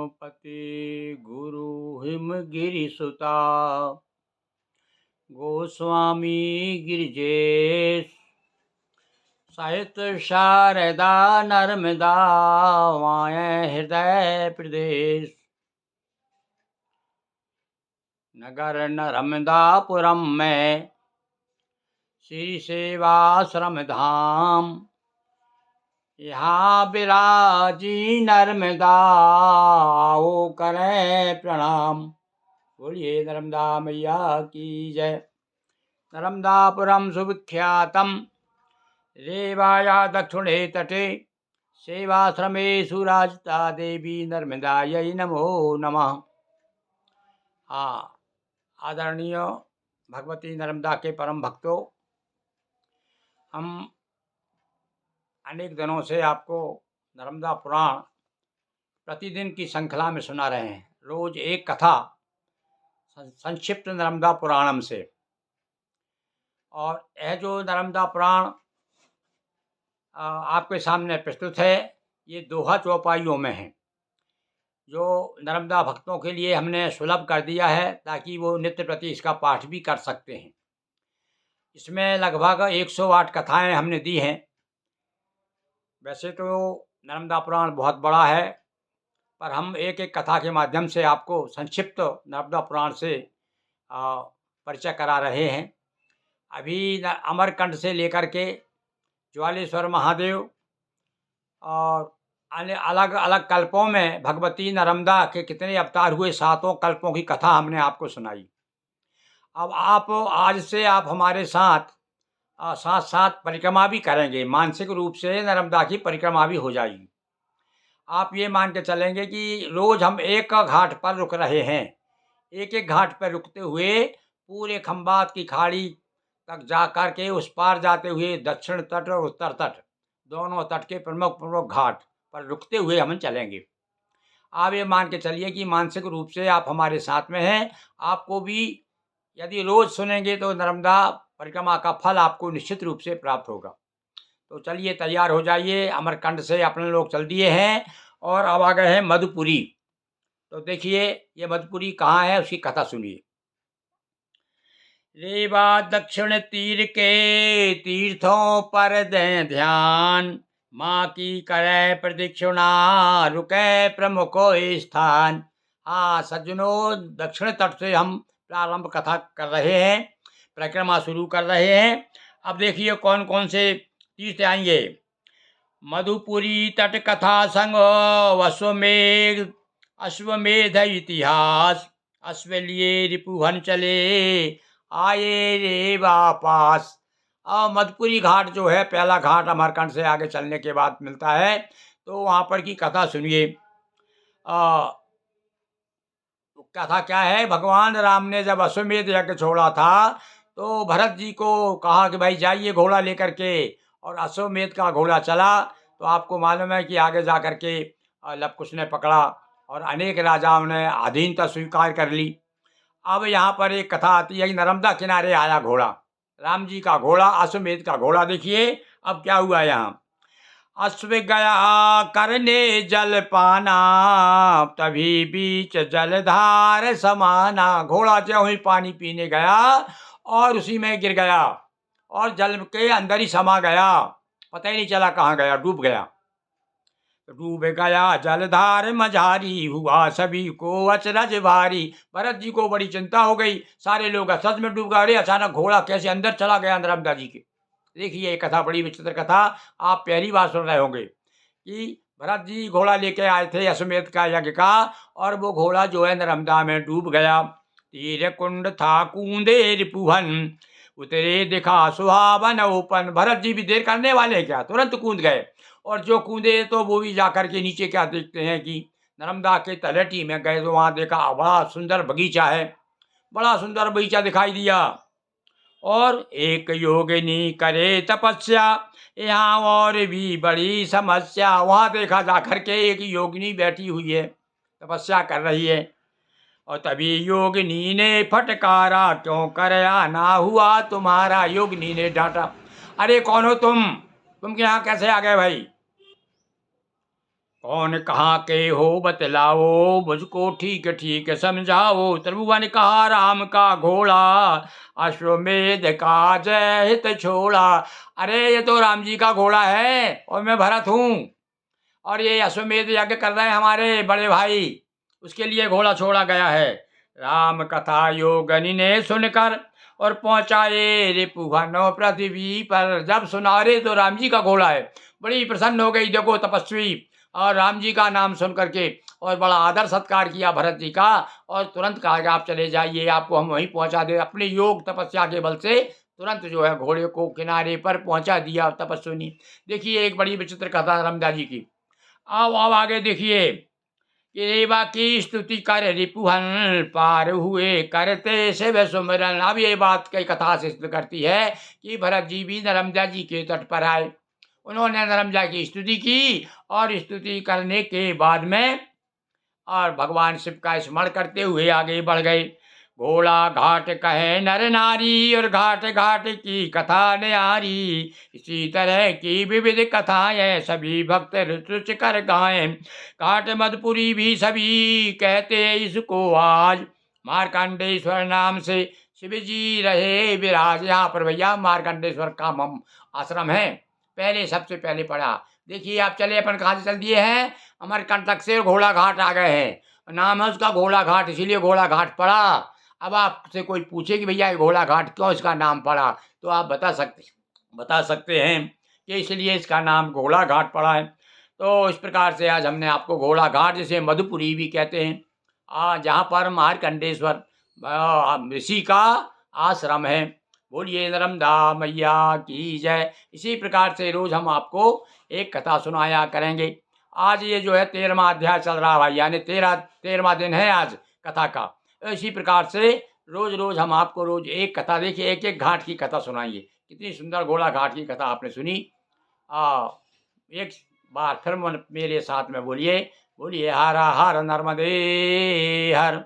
गणपति गुरु हिमगिरि सुता गोस्वामी गिरिजेश साहित्य शारदा नर्मदा वायें हृदय प्रदेश नगर नर्मदापुरम में श्री सेवाश्रम धाम यहाँ बिराजी नर्मदा आओ करें प्रणाम। बोलिए नर्मदा मैया की जय। नर्मदापुरम सुविख्यातम रेवाया दक्षिणे तटे सेवाश्रमे सुराजिता देवी नर्मदायै नमो नमः। आदरणीय भगवती नर्मदा के परम भक्तों, हम अनेक दिनों से आपको नर्मदा पुराण प्रतिदिन की श्रृंखला में सुना रहे हैं। रोज एक कथा संक्षिप्त नर्मदा पुराणम से। और यह जो नर्मदा पुराण आपके सामने प्रस्तुत है, ये दोहा चौपाइयों में है, जो नर्मदा भक्तों के लिए हमने सुलभ कर दिया है ताकि वो नित्य प्रति इसका पाठ भी कर सकते हैं। इसमें लगभग 108 कथाएं हमने दी हैं। वैसे तो नर्मदा पुराण बहुत बड़ा है, पर हम एक एक कथा के माध्यम से आपको संक्षिप्त नर्मदा पुराण से परिचय करा रहे हैं। अभी अमरकंड से लेकर के ज्वालेश्वर महादेव और अन्य अलग अलग कल्पों में भगवती नर्मदा के कितने अवतार हुए, 7 कल्पों की कथा हमने आपको सुनाई। अब आप आज से आप हमारे साथ साथ साथ परिक्रमा भी करेंगे। मानसिक रूप से नर्मदा की परिक्रमा भी हो जाएगी। आप ये मान के चलेंगे कि रोज हम एक घाट पर रुक रहे हैं। एक एक घाट पर रुकते हुए पूरे खंबात की खाड़ी तक जा कर के उस पार जाते हुए दक्षिण तट और उत्तर तट दोनों तट के प्रमुख प्रमुख घाट पर रुकते हुए हम चलेंगे। आप ये मान के चलिए कि मानसिक रूप से आप हमारे साथ में हैं। आपको भी यदि रोज सुनेंगे तो नर्मदा परिक्रमा का फल आपको निश्चित रूप से प्राप्त होगा। तो चलिए तैयार हो जाइए। अमरकंड से अपने लोग चल दिए हैं और अब आ गए हैं मधुपुरी। तो देखिए ये मधुपुरी कहाँ है, उसकी कथा सुनिए। रेवा दक्षिण तीर के तीर्थों पर दें ध्यान, माँ की करे प्रदक्षिणा रुके प्रमुखो स्थान। सज्जनों, दक्षिण तट से हम प्रारंभ कथा कर रहे हैं, परिक्रमा शुरू कर रहे हैं। अब देखिए कौन कौन से तीर्थ आएंगे। मधुपुरी तट कथा संग अश्वमेध इतिहास, अश्वलिए रिपुहन चले आए रे वापास। मधुपुरी घाट जो है पहला घाट अमरकंड से आगे चलने के बाद मिलता है। तो वहाँ पर की कथा सुनिए। कथा क्या है, भगवान राम ने जब अश्वमेध यज्ञ छोड़ा था तो भरत जी को कहा कि भाई जाइए घोड़ा लेकर के, और अश्वमेध का घोड़ा चला। तो आपको मालूम है कि आगे जा कर के लव कुश ने पकड़ा और अनेक राजाओं ने अधीनता स्वीकार कर ली। अब यहाँ पर एक कथा आती है कि नर्मदा किनारे आया घोड़ा, राम जी का घोड़ा, अश्वमेध का घोड़ा। देखिए अब क्या हुआ यहाँ। अश्व गया करने जल पाना, तभी बीच जलधार समाना। घोड़ा जो ही पानी पीने गया और उसी में गिर गया और जल के अंदर ही समा गया, पता ही नहीं चला कहाँ गया, डूब गया। डूब गया जलधार मझारी, हुआ सभी को अचरज भारी। भरत जी को बड़ी चिंता हो गई, सारे लोग सच में डूब गए। अचानक घोड़ा कैसे अंदर चला गया नर्मदा जी के। देखिए ये कथा बड़ी विचित्र कथा, आप पहली बार सुन रहे होंगे कि भरत जी घोड़ा लेके आए थे अश्वमेध का यज्ञ का, और वो घोड़ा जो है नर्मदा में डूब गया। तीर कुंड था कूंदे रिपुहन, उतरे दिखा सुहावन ओपन। भरत जी भी देर करने वाले क्या, तुरंत कूद गए। और जो कूदे तो वो भी जाकर के नीचे क्या देखते हैं कि नर्मदा के तलहटी में गए तो वहाँ देखा बड़ा सुंदर बगीचा है, बड़ा सुंदर बगीचा दिखाई दिया। और एक योगिनी करे तपस्या, यहाँ और भी बड़ी समस्या। वहाँ देखा जाकर के एक योगिनी बैठी हुई है, तपस्या कर रही है। और तभी योगिनी ने फटकारा, क्यों कर आना हुआ तुम्हारा। योगिनी ने डांटा, अरे कौन हो तुम के यहाँ कैसे आ गए भाई। कौन कहाँ के हो बतलाओ, मुझको ठीक ठीक समझाओ। त्रिभुवन कहा राम का घोड़ा, अश्वमेध का जय हित छोड़ा। अरे ये तो राम जी का घोड़ा है और मैं भरत हूँ, और ये अश्वमेध यज्ञ कर रहे हैं हमारे बड़े भाई, उसके लिए घोड़ा छोड़ा गया है। राम कथा योगनी ने सुनकर और पहुंचाए रिपुभनो पृथ्वी पर। जब सुना रे तो राम जी का घोड़ा है, बड़ी प्रसन्न हो गई देखो तपस्वी, और राम जी का नाम सुन करके और बड़ा आदर सत्कार किया भरत जी का, और तुरंत कहा कि आप चले जाइए, आपको हम वहीं पहुंचा दे। अपने योग तपस्या के बल से तुरंत जो है घोड़े को किनारे पर पहुंचा दिया तपस्विनी। देखिए एक बड़ी विचित्र कथा रामदास जी की। अब आगे देखिए कि रेवा की स्तुति कर रिपुहन, पार हुए करते शिव सुमिरन। अब ये बात कई कथा से सिद्ध करती है कि भरत जी भी नर्मदा जी के तट पर आए, उन्होंने नर्मदा की स्तुति की, और स्तुति करने के बाद में और भगवान शिव का स्मरण करते हुए आगे बढ़ गए। घोड़ा घाट कहे नर नारी, और घाट घाट की कथा न्यारी। इसी तरह की विविध कथाएं सभी भक्त रुचि कर गाएं। घाट मधुपुरी भी सभी कहते इसको आज, मार्कंडेश्वर नाम से शिव जी रहे विराज। यहाँ पर भैया मार्कंडेश्वर का आश्रम है, पहले सबसे पहले पड़ा। देखिए आप चले, अपन कहाँ से चल दिए हैं, हमारे कंटक से घोड़ा घाट आ गए हैं। नाम है उसका घोड़ा घाट, इसीलिए घोड़ा घाट पड़ा। अब आपसे कोई पूछे कि भैया ये घोड़ा घाट क्यों इसका नाम पड़ा, तो आप बता सकते हैं कि इसलिए इसका नाम घोड़ा घाट पड़ा है। तो इस प्रकार से आज हमने आपको घोड़ा घाट, जिसे मधुपुरी भी कहते हैं, जहाँ पर मार्कंडेश्वर ऋषि का आश्रम है। बोलिए नर्मदा मैया की जय। इसी प्रकार से रोज हम आपको एक कथा सुनाया करेंगे। आज ये जो है 13वां अध्याय चल रहा है भाई, यानी 13वां दिन है आज कथा का। तो इसी प्रकार से रोज रोज हम आपको रोज एक कथा, देखिए एक एक घाट की कथा सुनाएंगे। कितनी सुंदर घोड़ा घाट की कथा आपने सुनी। एक बार फिर मेरे साथ में बोलिए, बोलिए हर हर नर्मदे हर।